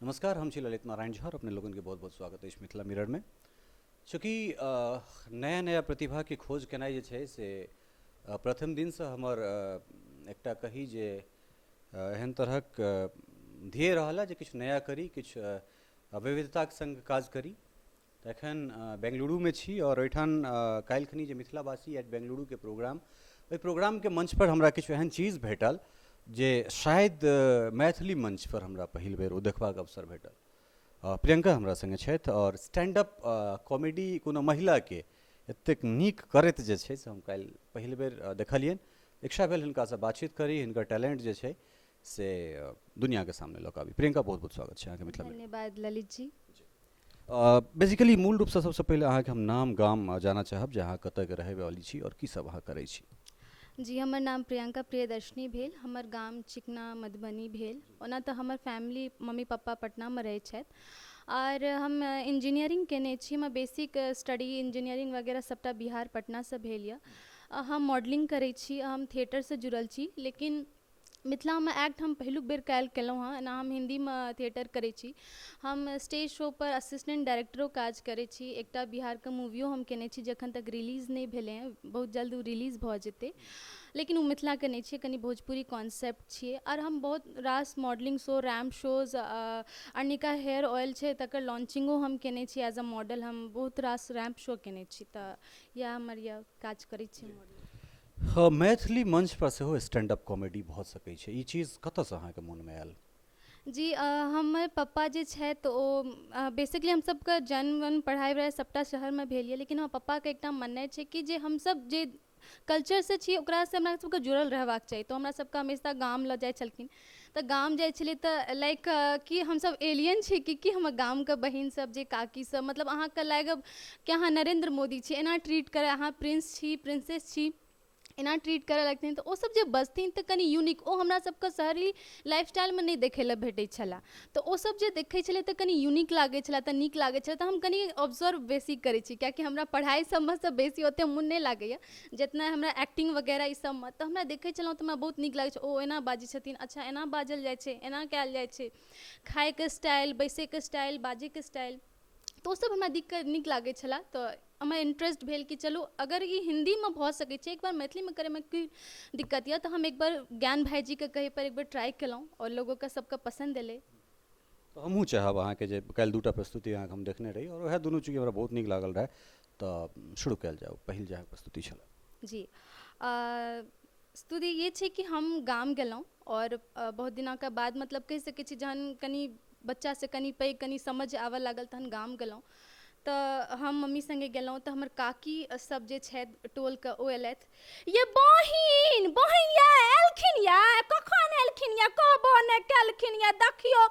नमस्कार, हम छी ललित नारायण झा और अपने लोगन के बहुत बहुत स्वागत है इस मिथिला मिरर में। चूँकि नया नया प्रतिभा की खोज केनाइ जे छै से प्रथम दिन से हमर एकटा कही जे एहन तरहक ध्येय रहला जे किछु नया करी, किछु विविधताक संग काज करी। तऽ एखन बेंगलुरु में छी और ओहिठाम काल्हिखनी जे मिथिलावासी एट बेंगलुरु के प्रोग्राम, ओहि प्रोग्राम के मंच पर हमरा किछु एहन चीज भेटल जे शायद मैथिली मंच पर हमरा पहिल बेर ओ देखबाक अवसर भेटल। प्रियंका हमरा संगे छथि और स्टैंड अप कॉमेडी कोनो महिला के एतेक नीक करैत जे छै से हम काल्हि पहिल बेर देखलियनि। इच्छा भेल हिनकासँ बातचीत करी, हिनकर टैलेंट जे छै से दुनिया के सामने लऽ कऽ आबी। प्रियंका, बहुत बहुत स्वागत छै अहाँके मिथिला में। धन्यवाद ललित जी। बेसिकली मूल रूपसँ सबसँ पहिले अहाँके हम नाम गाम जानऽ चाहब जे अहाँ कतऽ के रहै वाली छी और की सब अहाँ करै छी। जी, हमर नाम प्रियंका प्रियदर्शनी भेल, हमर गाम चिकना मधुबनी भेल। ओना तऽ हमर फैमिली मम्मी पापा पटना में रहै छथि और हम इंजीनियरिंग केने छी। हमर बेसिक स्टडी इंजीनियरिंग वगैरह सबटा बिहार पटना से भेल यऽ। हम मॉडलिंग करै छी, हम थिएटर से जुड़ल छी, लेकिन मिथिला में एक्ट हम पहिलुक बेर काल्हि केलहुँ हँ। एना हम हिंदी में थिएटर करै छी, हम स्टेज शो पर असिस्टेंट डायरेक्टरो काज करै छी। एकटा बिहार के मूवियो हम केने छी जखन तक रिलीज नहीं भेलै हैं, बहुत जल्द ओ रिलीज भऽ जेतै, लेकिन वो मिथिला के नहीं छै, कनी भोजपुरी कॉन्सेप्ट छियै। और हम बहुत रास मॉडलिंग शो, रैम्प शोज, अर्निका हेयर ऑयल छै तकर लॉन्चिंगो हम केने छी एज अ मॉडल। हम बहुत रास रैम्प शो केने छी, तऽ यह हमर यह काज करै छी मॉडल। हाँ, मैथिली मंच पर सेहो स्टैंड अप कॉमेडी भऽ सकै छै, ई चीज कतऽसँ अहाँके मोनमे आयल? जी, हमर पप्पा जे छथि ओ बेसिकली हम सबके जन्म पढ़ाई वढ़ाई सबटा शहर में भेल यऽ, लेकिन हमर पप्पा के एकटा माननाइ छै कि जे हमसब जे कल्चर से छी ओकरा से हमरा सबके जुड़ल रहबाक चाही। तो हमरा सबके हमेशा गाम लऽ जाइ छलखिन, तऽ गाम जाइ छलियै तऽ लाइक कि हमसब एलियन छी कि हमर गाम के बहिन सब जे काकी सब, मतलब अहाँके लागब कि अहाँ नरेंद्र मोदी छी, एना ट्रीट करे, अहाँ प्रिंस छी, प्रिंसेस छी, एना ट्रीट करे लगथिन। तऽ ओ सब जे बजथिन तऽ कनी यूनिक, ओ हमरा सबके शहरी लाइफस्टाइल में नहीं देखे लए भेटै छला। तऽ ओ सब जे देखै छलै तऽ कनी यूनिक लागै छलै, तऽ नीक लागै छलै, तऽ हम कनी ऑब्जर्व बेसी करै छी, कियाकि हमरा पढ़ाई सबमे से बेसी ओते मोन नहीं लागैया जितना हमरा एक्टिंग वगैरह ई सब में। तऽ हमरा देखै छलहुँ तऽ हमरा बहुत नीक लागै छै, ओ एना बाजै छथिन, अच्छा एना बाजल जाइ छै, एना कयल जाइ छै, खायके स्टाइल, बैसैके स्टाइल, बाजैके स्टाइल, तो सब हमरा नीक लागै छला। तऽ हमरा इंटरेस्ट भेल कि चलू अगर ई हिंदी में भऽ सकै छै, एक बार मैथिली में करे में की दिक्कत यऽ। तऽ हम एक बार ज्ञान भाईजी के कहे पर एक बार ट्राई केलहुँ और लोगों का सबके पसंद एलै। तऽ हमहूँ चाहब अहाँके जे काल्हि दूटा प्रस्तुति अहाँके हम देखने रही और वएह दुनू चूँकि हमरा बहुत नीक लागल रहे, तऽ शुरू कयल जाओ। पहिल जे अहाँके प्रस्तुति छलै। जी, स्तुति ये छै कि हम गाम गेलहुँ और बहुत दिना के बाद, मतलब कहि सकै छी जहन कनी बच्चा से कनी पैघ कनी समझ आबऽ लागल तहन गाम गेलहुँ। तऽ हम मम्मी संगे गेलहुँ तऽ हमर काकी सब जे छथि टोलके ओ एलथि, ये बहिन बहिन ये एलखिन ये, कखन एलखिन ये, कहबो नहि केलखिन ये, देखियो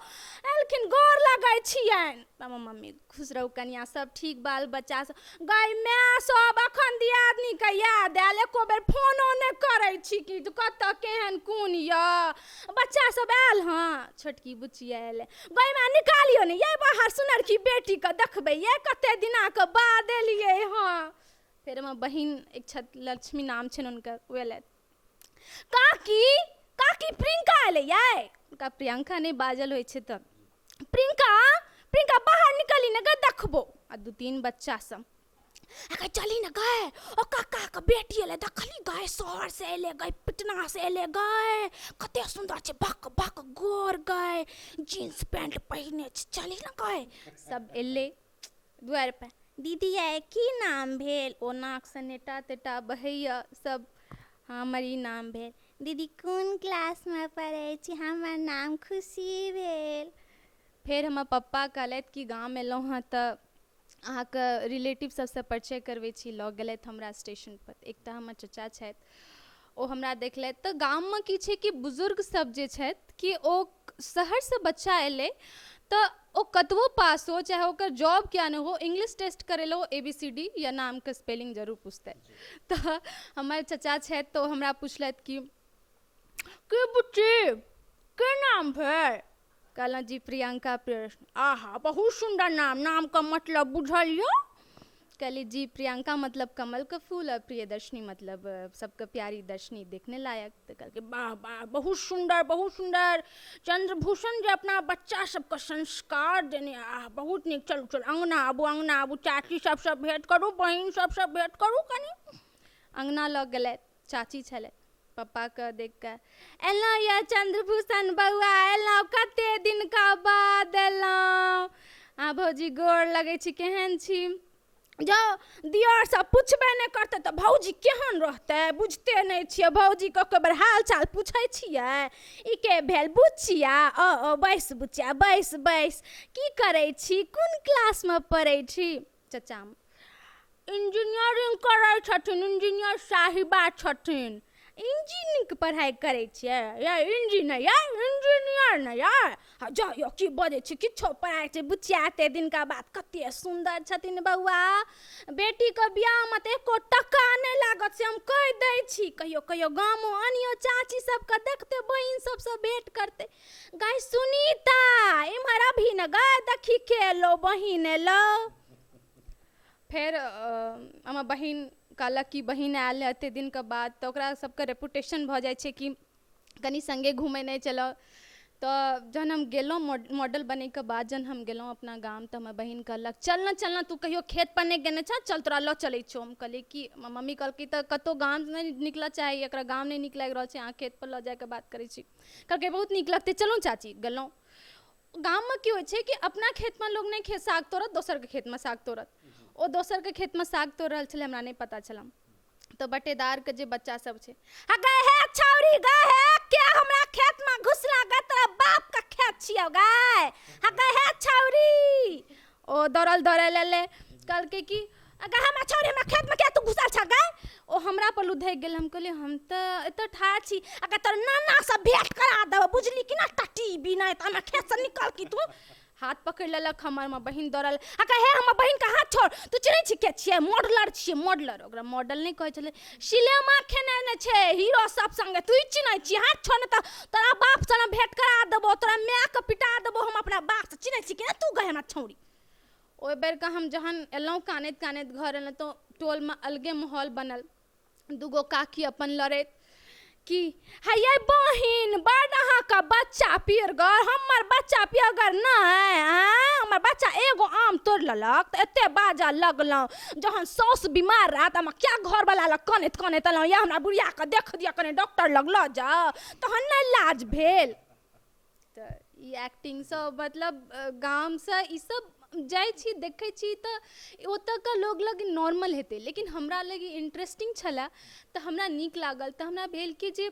एलखिन, गोर लगै छियनि। हमर मम्मी खुश रहू कनिया, सब ठीक, बाल बच्चा सब, गै माय सब अखन दियादनी के याद आयल, एको बेर फोनो नहि करै छी कि कतऽ केहन कोन यऽ, बच्चा सब आयल हँ, छोटकी बुच्चिया एलै, गै माय निकालियो ने ये बाहर सुनर की बेटी के देखबै ये, कते दिना के बाद एलियै हँ। फेर हमर बहिन एक छथि, लक्ष्मी नाम छनि हुनकर, ओ एलथि, काकी काकी प्रियंका एलै ये, हुनका प्रियंका नहि बाजल होइ छै तऽ प्रियंका प्रियंका बाहर निकली ने गै देखबो। आ दू तीन बच्चा सब, गै चली ने गै, ओ काका के बेटी एलै, देखली गै शहर से एलै गै, पटना से एलै गै, कते सुंदर छै, भक भक गोर गै, जींस पैंट पहिने छै, चली ने गै। सब एलै दुआर पर, दीदी ये की नाम भेल, ओ नाक से नेटा तेटा बहैया सब, हमर ई नाम भेल, दीदी कोन क्लास में पढ़ै छी, हमर नाम खुशी भेल। फेर हमर पप्पा कहलथि कि गाम एलहुँ हँ तऽ अहाँके रिलेटिव सबसँ परिचय करबै छी, लऽ गेलथि हमरा स्टेशन पर। एकटा हमर चचा छथि, ओ हमरा देखलथि। तऽ गाममे की छै कि बुजुर्ग सब जे छथि कि ओ शहरसँ बच्चा एलै तऽ ओ कतबो पास हो, चाहे ओकर जॉब क्या नहि हो, इंग्लिश टेस्ट करै लए ओ ABCD या नामके स्पेलिंग जरूर पूछतै। तऽ हमर चचा छथि तऽ ओ हमरा पुछलथि कि बुच्ची के नाम भेल, कहलहुँ जी प्रियंका प्रियदर्शनी। आहा बहुत सुंदर नाम, नाम का मतलब बुझल यऽ, कहली जी प्रियंका मतलब कमल का फूल और प्रियदर्शनी मतलब सबका प्यारी दर्शनी देखने लायक। तो कहल के वाह वाह बहुत सुंदर बहुत सुंदर, चंद्रभूषण जे अपना बच्चा सबके संस्कार देने बहुत नीक। चलू चलू अंगना आबू चाची सबसँ भेंट करू, बहिन सबसँ भेंट करू कनी। अंगना लग गेलै, चाची छलै, पप्पा के देख के एलहुँ यऽ चंद्रभूषण बउआ एलहुँ, कते दिनका बाद एलहुँ। भौजी गोर लगै छी, केहन छी? जाओ दियर सब पूछबे नहीं करते तो भौजी केहन रहते, बुझते नहीं छियै भौजी के बेर हाल चाल पूछे छियै। ई के भेल बुचिया? ओ बैस बुचिया बैस बैस। की करै छी, कोन क्लास में पढ़ै छी? चचा इंजीनियरिंग करै छथिन, इंजीनियर साहिबा छथिन। इंजीनियरिंग के पढ़ाई करै छियै या इंजीनियर नहीं यार? जा यो की बजै छी, किछो पढ़ाई छै। बुचिया एते दिनका बाद कते सुंदर छथिन बउआ, बेटी के बियाह में तो एको टका नहीं लागत से हम कह दै छी। कहियो कहियो गामो आनियो चाची सबके देखते, बहिन सबसे भेंट करते। गाय सुनीता इम्हर अभी न गाय देखी के एलो, बहिन एलो। फिर हमर बहिन कहलक कि बहिन आयल है एते दिनके बाद, तो ओकरा सबके रेपुटेशन भऽ जाइ छै कि कनी संगे घूमे नहीं चलो। तो जहन हम गेलहुँ मॉडल बनैके बाद जहन हम गेलहुँ अपना गाम, तो हमर बहिन कहलक चल ना तू कहियो खेत पर नहीं गेने छ, चल तोरा लऽ चलै छौ। हम कहलिए कि मम्मी कहलकै तऽ कतौ गाम नहीं निकलऽ चाही, एकरा गाम नहीं नीक लागि रहल छै, अहाँ खेत पर लऽ जाके बात करै छी। कहलकै बहुत नीक लगतै, चलू चाची। गेलहुँ गाममे की होइ छै कि अपना खेतमे लोक नहीं साग तोड़त, दोसरके खेतमे साग तोड़त। ओ दोसरके खेतमे साग तोड़ रहल छलै, हमरा नहीं पता छल। तो बटेदारके जे बच्चा सब छै, गए हे छौरी गए हे, क्या हमरा खेतमे घुसला गए, तोरा बाप का खेत छियौ गए, गए हे छौरी। ओ दौड़ल एलै, कहलकै कि हमरा छौरी हमरा खेतमे क्या तू घुसल छ गए। ओ हमरा पर लुधैक गेल। हम कहलिए हम तऽ एतऽ ठाढ़ छी, अगर तोर नाना से भेंट करा देबो, बुझली कि ना टटी भी नहीं तो हमरा खेत से निकल की तू। हाथ पकड़ लेलक हमर, बहिन दौड़ल, हे हमर बहिन का हाथ छोड़, तू चिन्है छी के छियै? मॉडलर छियै मॉडलर। ओकरा मॉडल नहीं कहै छलै, सिनेमा खेने छै हीरो सब संगे, तू चिन्है छी? हाथ छोड़ नहीं तो तोरा बाप से ना भेंट करा देबो, तोरा माय के पिटा देबो हम अपना बाप से, चिन्है छी कि तू गए हमरा छौरी। ओहि बेर का हम जहन एलहुँ कानैत कानैत घर एलहुँ, तो टोल में अलगे माहौल बनल। दूगो काकी अपन लड़ैत कि हे बहिन बड़ अहाँके बच्चा पियरगर, हमर बच्चा पियरगर नहीं, हमर बच्चा एगो आम तोड़ लेलक तो एते बाजा लगलहुँ। जहन साउस बीमार रहा तो हम क्या घर वाला लग कानैत कानैत एलहुँ, या हमरा बुढ़िया के देख दिया कने डॉक्टर लग लऽ जाओ, तहन नहीं लाज भेल। तो ई एक्टिंग सब मतलब गाम से ई सब जाइ छी देखै छी तऽ ओतऽके लोग लग नॉर्मल हेतै, लेकिन हमरा लगी इंटरेस्टिंग छलै। तऽ हमरा नीक लागल, तऽ हमरा भेल कि जे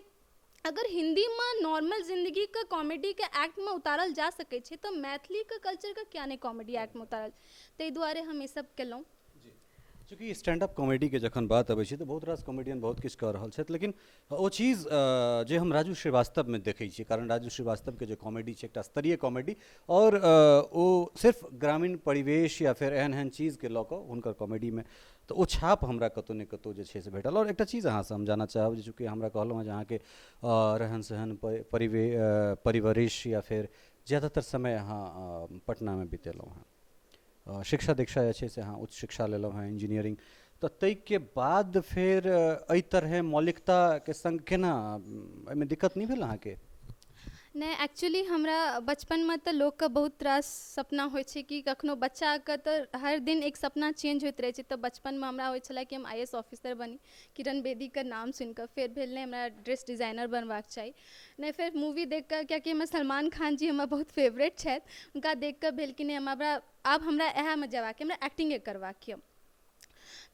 अगर हिंदीमे नॉर्मल जिंदगीके कॉमेडीके एक्टमे उतारल जा सकै छै तऽ मैथिलीके कल्चरके क्या नहीं कॉमेडी एक्टमे उतारल। ताहि दुआरे हम ई सब केलहुँ। चूँकि स्टैंड अप कॉमेडीके जखन बात अबै छै तऽ बहुत रास कॉमेडियन बहुत किछु कऽ रहल छथि, लेकिन ओ चीज जे हम राजू श्रीवास्तवमे देखै छियै, कारण राजू श्रीवास्तवके जे कॉमेडी छै एकटा स्तरीय कॉमेडी, और ओ सिर्फ ग्रामीण परिवेश या फिर एहन एहन चीजके लऽ कऽ हुनकर कॉमेडीमे, तऽ ओ छाप हमरा कतौ ने कतौ जे छै से भेटल। और एकटा चीज अहाँसँ हम जानऽ चाहब, जे चूँकि हमरा कहलहुँ हँ जे अहाँके रहन सहन परिवेश या फिर ज़्यादातर समय अहाँ पटनामे बितेलहुँ हँ, शिक्षा दीक्षा जे छै से अहाँ उच्च शिक्षा लेलहुँ हँ इंजीनियरिंग, तऽ ताहिके बाद फिर एहि तरह मौलिकताके संग केना एहिमे दिक्कत नहीं भेल अहाँके? नहीं एक्चुअली हमरा बचपनमे तऽ लोकके बहुत रास सपना होइ छै कि कखनो बच्चाके तऽ हर दिन एक सपना चेंज होइत रहै छै। तऽ बचपनमे हमरा होइ छलै कि हम IAS ऑफिसर बनी, किरण बेदीके नाम सुनिकऽ। फेर भेल नहि हमरा ड्रेस डिजाइनर बनबाक चाही, नहीं फिर मूवी देखिकऽ, कियाकि हमर सलमान खान जी हमर बहुत फेवरेट छथि, हुनका देखिकऽ भेल कि नहीं आब हमरा इएहमे जेबाक, हमरा एक्टिंगे करबाक यऽ।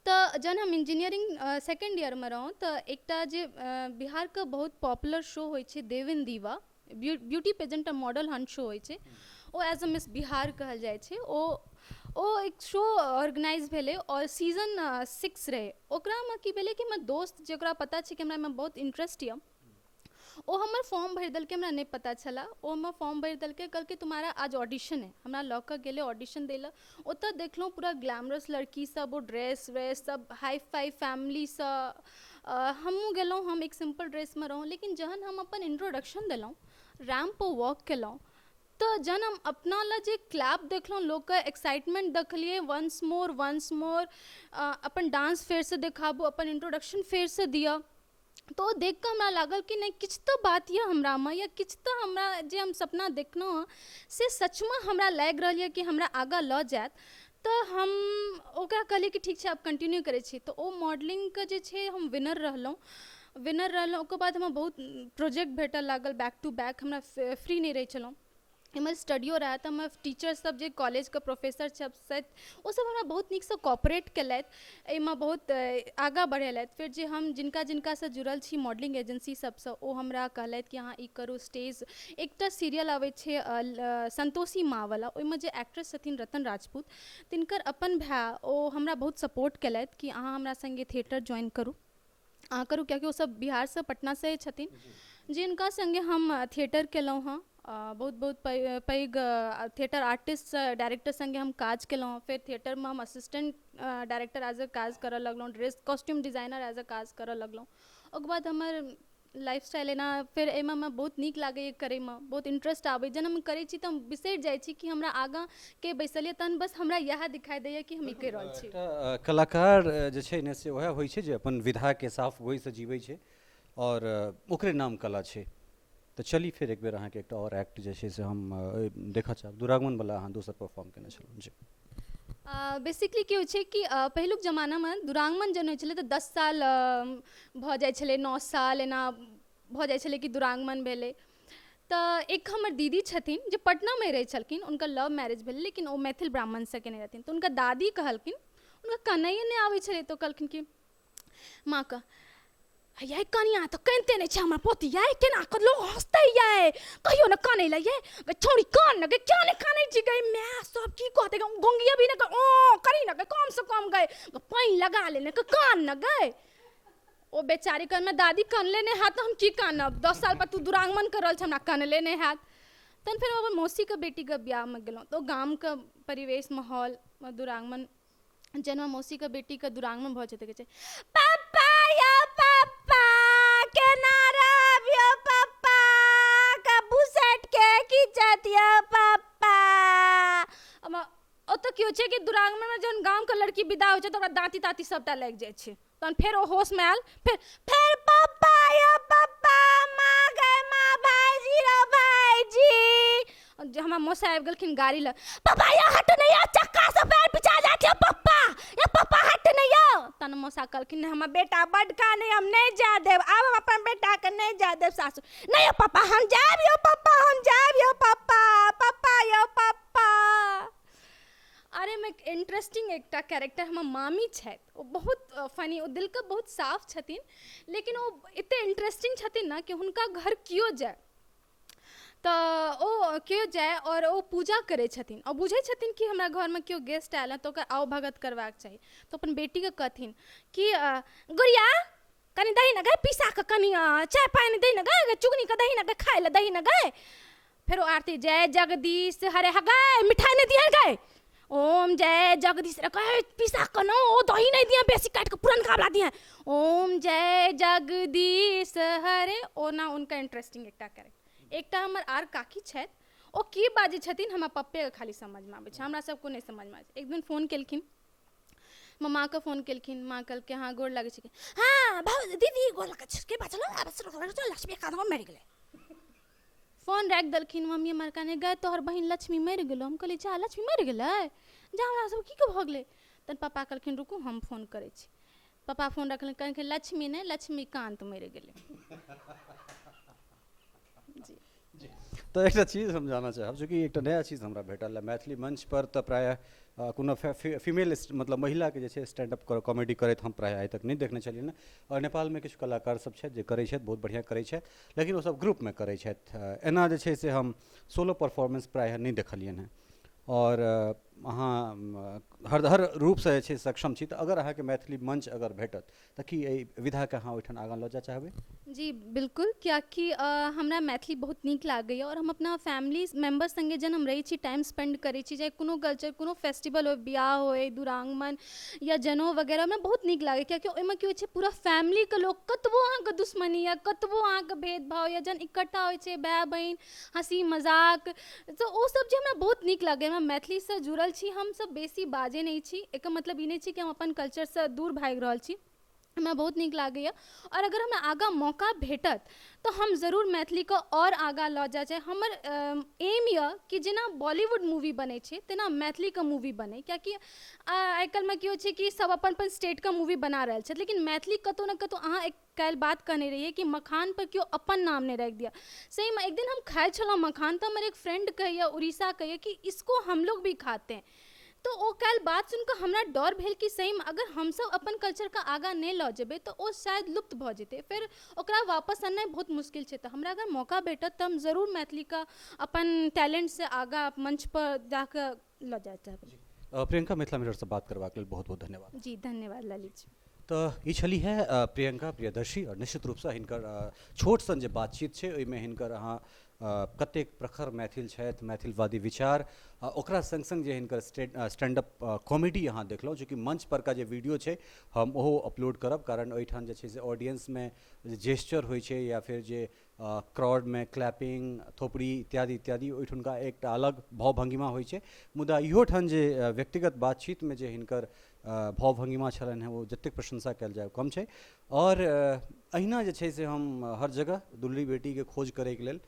तऽ जहन हम इंजीनियरिंग सेकेंड ईयरमे रहौँ तऽ एकटा जे बिहारके बहुत पॉपुलर शो होइ छै देवेन दीवा, beauty pageant model hunt show होइ छै, ओ एज अ मिस बिहार कहल जाइ छै। ओ एक शो ऑर्गेनाइज भेलै और सीजन 6 रहै। ओकरामे की भेलै कि हमर दोस्त जकरा पता छै कि हमरा एहिमे बहुत इंटरेस्ट यऽ, ओ हमर फॉर्म भरि देलकै, हमरा नहीं पता छला। ओ हमर फॉर्म भरि देलकै, कहलकै तुम्हारा आज ऑडिशन है। हमरा लऽ कऽ गेलै ऑडिशन दै लए। ओतऽ देखलहुँ पूरा ग्लैमरस लड़की सब, ओ ड्रेस व्रेस सब हाई फाई फैमिलीसँ। हमहूँ गेलहुँ, हम एक सिंपल ड्रेसमे रहौँ, लेकिन जहन हम अपन इंट्रोडक्शन देलहुँ, रैम्प पर वॉक केलहुँ, तो जन हम अपना ला जे क्लैप देखलों लोग का एक्साइटमेंट देखलिए वंस मोर अपन डांस फेर से दिखाबू अपन इंट्रोडक्शन फेर से दिया तो देख कर हमरा लागल कि नहीं किछ तो बात ये हमरा में या किछ तो हमरा जे हम सपना देखना से सच में हमरा लग रहा है कि हमरा आगा ल जात तो हम ओकरा कहलिए कि ठीक है आप कंटिन्यू करे छी तो ओ मॉडलिंग के जे छे हम विनर रहलों ओकर बाद हमरा बहुत प्रोजेक्ट भेटल लागल बैक टू बैक हमरा फ्री नहीं रही छलों हमर स्टडियो रहा तो हम टीचर सब जे कॉलेज के प्रोफेसर सब वो सब हमरा बहुत नीक से कोऑपरेट केलथि एहिमे बहुत आगा बढ़ेलथि फिर जे हम जिनका से जुड़ल छी मॉडलिंग एजेंसी सबसे ओ हमरा कहलथि कि अहाँ ई करू स्टेज एकटा सीरियल आबै छै संतोषी माँ वाला ओहिमे जे एक्ट्रेस छथिन रतन राजपूत तिनकर अपन भाई ओ हमरा बहुत सपोर्ट केलथि कि अहाँ हमरा संगे थिएटर ज्वाइन करू अहाँ करू कियाकि ओ सब बिहार से पटना से छथिन जिनका संगे हम थिएटर केलहुँ हँ बहुत पैघ थिएटर आर्टिस्ट डायरेक्टर संगे हम काज केलहुँ फिर थिएटर में हम असिस्टेंट डायरेक्टर एज अ काज करऽ लगलहुँ dress costume designer as a काज करऽ लगलहुँ ओकर बाद हमर लाइफ स्टाइल एना फिर एहिमे हमरा बहुत नीक लागैए करैमे बहुत इंटरेस्ट आबै जखन हम करै छी तऽ हम बिसरि जाइ छी कि हमरा आगाँ के बैसलिए तहन बस हमरा इएह दिखाई दैए कि हम ई कहि रहल छी कलाकार जे छै ने से वएह होइ छै जे अपन विधाके साफ गोइसँ जीवै छै और ओकरे नाम कला छै तो चली फिर एक बेर अहाँके एकटा और एक्ट जे छै से हम देखऽ चाहब दुरागमन वाला अहाँ दोसर परफॉर्म केने छलहुँ जी बेसिकली की होइ छै कि पहिलुक जमानामे दुरागमन जन होइ छलै तऽ 10 साल भऽ जाइ छलै 9 साल एना भऽ जाइ छलै कि दुरागमन भेलै तऽ एक हमर दीदी छथिन जे पटनामे रहै छलखिन हुनकर लव मैरिज भेलै लेकिन ओ मैथिल ब्राह्मणसँ केने रहथिन तऽ हुनकर दादी कहलखिन हुनका कन्हैये नहि आबै छलै तऽ कहलखिन कि माँके ये कनिया तो कनिते नहीं छे हमरा पोती ये केना कर लोग हंसते ये कहियो न काने ले ये छोड़ी कान न गए क्या ने काने जी गई मैं सब की कहते गोंगिया भी न ओ करी न गए कम से कम गए पानी लगा लेने के कान न गए ओ बेचारी कर मैं दादी कान लेने हाथ हम की कानब 10 साल पर तू दुरागमन करल छ हमरा कान लेने हाथ तन फिर अपन मौसी के बेटी के ब्याह में गेलौं तो गाम के परिवेश माहौल दुरागमन जन्म मौसी के बेटी के दुरागमन भ जेते के पापा या पापा केना रबियो पापा का बुसेट के की जातिया पापा अब ओतो की हो छै कि दुरागमन में जन गांव के लड़की विदा हो छै तो ओकरा दांती ताती सबटा लाग जाय छै तहन फेर ओ होश में आयल फिर पापा या पापा माँ गए माँ भाईजी रो भाईजी जो हमारा मौसा आबि गेलखिन गाड़ी ल पापा या हट नहीं आ चक्का से पैर पिछा जाते हो पापा या पापा हट नहीं आओ तन मौसा कहलखिन हमर बेटा बड़का नहीं हम नहीं जा देब आब हम अपन बेटा के नहीं जा देब सासु नहीं हो पापा हम जाब यो पापा हम जाब यो पापा पापा यो पापा अरे में इंटरेस्टिंग एकटा कैरेक्टर हमर मामी छथि ओ बहुत फनी ओ दिल के बहुत साफ छथिन लेकिन ओ एते इंटरेस्टिंग छथिन ना कि हुनका घर कियो जाए तो ओ केओ जाए और ओ पूजा करे छथिन और बुझे छथिन कि हमरा घर में केओ गेस्ट आयल है तो ओकर आओ भगत करबाक चाहिए तो अपन बेटी के कहथिन कि गुड़िया कनी दही न गए पीसा के कनी चाय पानी दही न गए चुगनी के दही न गए खाए ले दही न गए फिर आरती जय जगदीश हरे हगाए मिठाई नहीं दिया गए ओम जय जगदीश कहे पीसा के न ओ दही नहीं दिया बेसी काट के पुरन काबला दिया ओम जय जगदीश हरे ओ ना उनका इंटरेस्टिंग एकटा कैरेक्टर एकटा हमर आर काकी छथि ओ की बाजै छथिन हमरा पप्पे के खाली समझ में आबै छै हमरा सबको नहीं समझ में आबै छै एक दिन फोन केलखिन माँ के फोन केलखिन माँ कहलकै हाँ गोर लागै छै हाँ भाव दीदी गोर लागै छै के बात लक्ष्मी का मरि गेलै फोन राखि देलखिन मम्मी हमर कहने गए तोहर बहिन लक्ष्मी मरि गेलो हम कहलिए जा लक्ष्मी मरि गेलै जा हमरा सब की के भऽ गेलै तन पापा कहलखिन रुकू हम फोन करै छी पापा फोन रखलखिन कहलखिन लक्ष्मी नहीं लक्ष्मीकांत मरि गेलै तो एक चीज़ हम जानना चाहब चूँकि एक नया चीज़ हमरा भेटल है मैथिली मंच पर तो प्रायः कोनो फीमेल मतलब महिला के जे स्टैंड अप कॉमेडी करैत हम प्रायः आइ तक नहीं देखने छलिए ना और नेपाल में किछु कलाकार सब छथि जे करै छथि बहुत बढ़िया करै छथि लेकिन वो सब ग्रुप में करै छथि एना जे छै से हम सोलो परफॉर्मेंस प्रायः नहीं देखलियन हैं और अहाँ हर रूपसँ जे छै सक्षम छी, तऽ अगर अहाँके मैथिली मंच अगर भेटत तऽ की एहि विधाके अहाँ ओहिठाम आगाँ लऽ जाय चाहबै? जी बिल्कुल, कियाकि हमरा मैथिली बहुत नीक लागैए और हम अपना फैमिली मेम्बर संगे जहन हम रहै छी, टाइम स्पेंड करै छी, चाहे कोनो कल्चर, कोनो फेस्टिवल हो, बियाह होय, दुरागमन या जनउ वगैरह, हमरा बहुत नीक लागैए। कियाकि ओहिमे की होइ छै, पूरा फैमिलीके लोक, कतबो अहाँके दुश्मनी या कतबो अहाँके भेदभाव या जहन इकट्ठा होइ छै, भाय बहिन, हँसी मजाक, तऽ ओ सब जे हमरा बहुत नीक लागैए। हमरा मैथिलीसँ जुड़ल छी, हमसब बेसी बाजै नहि छी, एकर मतलब ई नहि छै कि हम अपन कल्चरसँ दूर भागि रहल छी। हमरा बहुत नीक लागैए और अगर हमरा आगाँ मौका भेटत तऽ हम जरूर मैथिलीके और आगाँ लऽ जाय चाहे हमर एम यऽ कि जेना बॉलीवुड मूवी बनै छै तेना मैथिलीके मूवी बनै। कियाकि आइ काल्हिमे की होइ छै कि सब अपन अपन स्टेटके मूवी बना रहल छथि, लेकिन मैथिली कतहु ने कतहु, अहाँ एक काल्हि बात कहने रहिए कि मखान पर केओ अपन नाम नहीं राखि दिया। सहीमे एक दिन हम खाइ छलहुँ मखान, तऽ हमर एक फ्रेंड कहैए, उड़ीसा कहैए कि इसको हम लोग भी खाते हैं। तो ओ काल्हि बात सुनिकऽ हमरा डर भेल कि सहीमे अगर हमसब अपन कल्चरके आगाँ नहि लऽ जेबै तऽ ओ शायद लुप्त भऽ जेतै, फेर ओकरा वापस आननाइ बहुत मुश्किल छै। तऽ हमरा अगर मौका भेटत तऽ हम जरूर मैथिलीके अपन टैलेंटसँ आगाँ मंच पर जाकऽ लऽ जाय चाहबै। प्रियंका, मिथिला मिररसँ बात करबाक लेल बहुत बहुत धन्यवाद। जी धन्यवाद ललित जी। तऽ ई छली है प्रियंका प्रियदर्शी, और निश्चित रूपसँ हिनकर छोट सन जे बातचीत छै ओहिमे हिनकर अहाँ कतेक प्रखर मैथिल छथि, मैथिलवादी विचार, ओकरा संग संग जे हिनकर स्टैंड अप कॉमेडी अहाँ देखलहुँ, चूँकि मंच पर का जे वीडियो छै हम ओहो अपलोड करब, कारण ओहिठाम जे छै से ऑडियंसमे जेस्चर होइ छै या फिर जे क्राउडमे क्लैपिंग, थोपड़ी इत्यादि इत्यादि, ओहिठुनका एकटा अलग भावभंगिमा होइ छै। मुदा इहो ठाम जे व्यक्तिगत बातचीतमे जे हिनकर भावभंगिमा छलनि हैं, वो जतेक प्रशंसा कयल जाय कम छै। और अहिना जे छै से हम हर जगह दुल्ली बेटीके खोज करैके लेल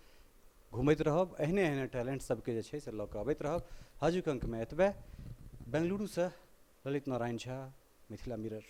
घुमैत रहब, एहने एहने टैलेंट सबके जे छै से लऽ कऽ अबैत रहब। आजुक अंकमे एतबे। बेंगलुरुसँ ललित नारायण झा, मिथिला मिरर।